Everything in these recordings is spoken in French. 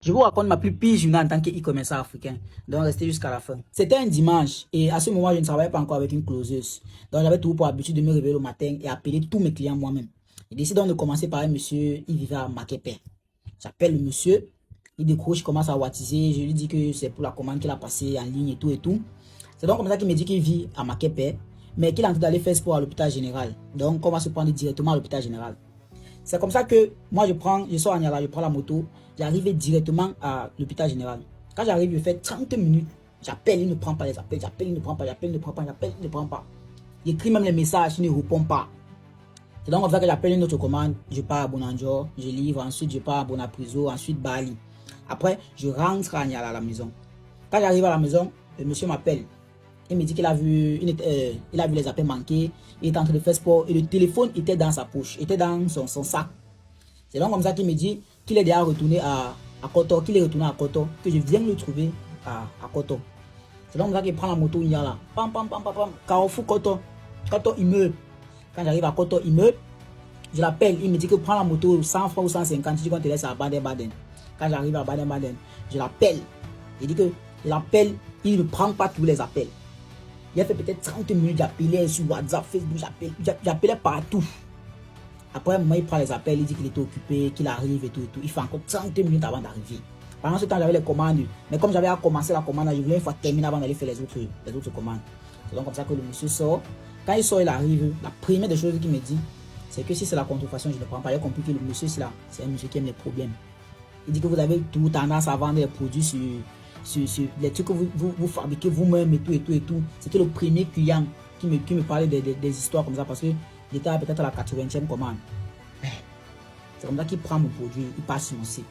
Je vous raconte ma plus pire journée en tant qu'e-commerçant africain. Donc, restez jusqu'à la fin. C'était un dimanche et à ce moment, je ne travaillais pas encore avec une closeuse. Donc, j'avais tout pour habitude de me réveiller le matin et appeler tous mes clients moi-même. Je décide donc de commencer par un monsieur, il vivait à Makepe. J'appelle le monsieur, il décroche, commence à wattiser. Je lui dis que c'est pour la commande qu'il a passée en ligne et tout et tout. C'est donc comme ça qu'il me dit qu'il vit à Makepe, mais qu'il est en train d'aller faire sport à l'hôpital général. Donc, on va se prendre directement à l'hôpital général. C'est comme ça que moi je sors à Niala, je prends la moto, j'arrive directement à l'hôpital général. Quand j'arrive, je fais 30 minutes, j'appelle, il ne prend pas les appels, j'appelle, il ne prend pas, j'appelle, il ne prend pas, j'appelle, il ne prend pas. J'écris même les messages, il ne répond pas. C'est donc comme ça que j'appelle une autre commande, je pars à Bonanjo, je livre, ensuite je pars à Bonapriso, ensuite Bali. Après, je rentre à Niala à la maison. Quand j'arrive à la maison, le monsieur m'appelle. Il me dit qu'il a vu, il a vu les appels manqués, il est en train de faire sport et le téléphone était dans sa poche, était dans son sac. C'est donc comme ça qu'il me dit qu'il est déjà retourné à Koto, qu'il est retourné à Koto, que je viens le trouver à Koto. C'est donc comme ça qu'il prend la moto, il y a là, pam pam pam pam pam, Carrefour Koto, Koto immeuble. Quand j'arrive à Koto immeuble, je l'appelle, il me dit que prends la moto 100 francs ou 150, je dis qu'on te laisse à Baden-Baden. Quand j'arrive à Baden-Baden, je l'appelle, il dit que je l'appelle, il ne prend pas tous les appels. Il a fait peut-être 30 minutes, j'appelais sur WhatsApp, Facebook, j'appelais partout. Après, moi, il prend les appels, il dit qu'il était occupé, qu'il arrive et tout et tout. Il fait encore 30 minutes avant d'arriver. Pendant ce temps, j'avais les commandes. Mais comme j'avais commencé la commande, je voulais une fois terminer avant d'aller faire les autres commandes. C'est donc comme ça que le monsieur sort. Quand il sort, il arrive. La première des choses qu'il me dit, c'est que si c'est la contrefaçon, je ne prends pas. J'ai compris que le monsieur, c'est un monsieur qui aime les problèmes. Il dit que vous avez tout tendance à vendre des produits sur les trucs que vous fabriquez vous-même et tout et tout et tout. C'était le premier client qui me parlait des histoires comme ça parce que j'étais peut-être à la 80e commande. C'est comme ça qu'il prend mon produit, il passe sur mon site.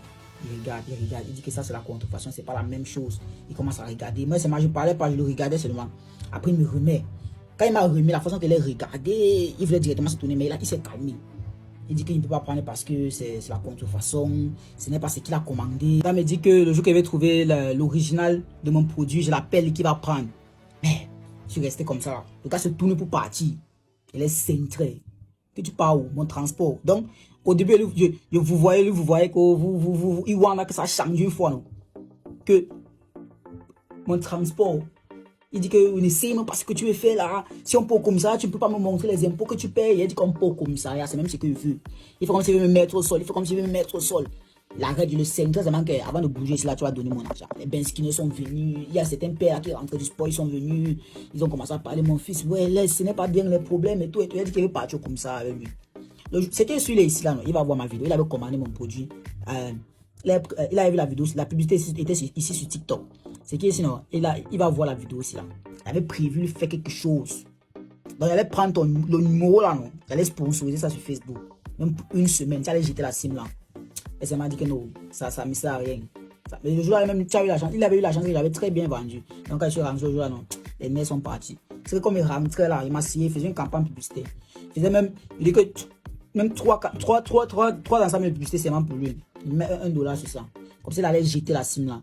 Il regarde, il dit que ça c'est la contrefaçon, c'est pas la même chose. Il commence à regarder. Moi, je parlais pas, je le regardais seulement. Après, il me remet. Quand il m'a remis, la façon qu'il a regardé, il voulait directement se tourner, mais là, il s'est calmé. Il dit qu'il ne peut pas prendre parce que c'est la contrefaçon, ce n'est pas ce qu'il a commandé. Il me dit que le jour qu'il avait trouvé l'original de mon produit, je l'appelle qu'il va prendre. Mais je suis resté comme ça. Le gars se tourne pour partir. Il est cintré. Que tu pars où? Mon transport. Donc, au début, vous voyez que il voit que ça change une fois. Non? Que mon transport. Il dit que ne sais même pas ce que tu veux faire là. Si on peut comme ça, tu ne peux pas me montrer les impôts que tu payes. Il dit qu'on peut comme ça. C'est même ce qu'il veut. Il fait comme s'il veut me mettre au sol. Il fait comme s'il veut me mettre au sol. La règle le 5 très avant de bouger, c'est là tu vas donner mon argent. Les Benskine sont venus. Il y a certains pères qui rentrent du sport, ils sont venus. Ils ont commencé à parler. Mon fils, ouais, laisse, ce n'est pas bien les problèmes et tout. Il a dit qu'il veut partir comme ça avec lui. C'était celui-là ici là, non. Il va voir ma vidéo. Il avait commandé mon produit. Il a vu la vidéo. La publicité était ici sur TikTok. C'est qui ici, non? Il va voir la vidéo aussi là. Il avait prévu de faire quelque chose. Donc il allait prendre le numéro là, non? Il allait sponsoriser ça sur Facebook. Même pour une semaine. Il allait jeter la SIM là. Et ça m'a dit que non, ça ne sert à rien. Mais le jour-là, même, tu as eu la chance. Il avait eu la chance que j'avais très bien vendu. Donc quand je suis rentré au jour-là, non, les nerfs sont partis. C'est que comme il rentrait là, il m'a scié, il faisait une campagne publicitaire. Il faisait même, il dit que même 3 ensembles de publicité, c'est même pour lui. Il met $1 sur ça. Comme s'il allait jeter la SIM là.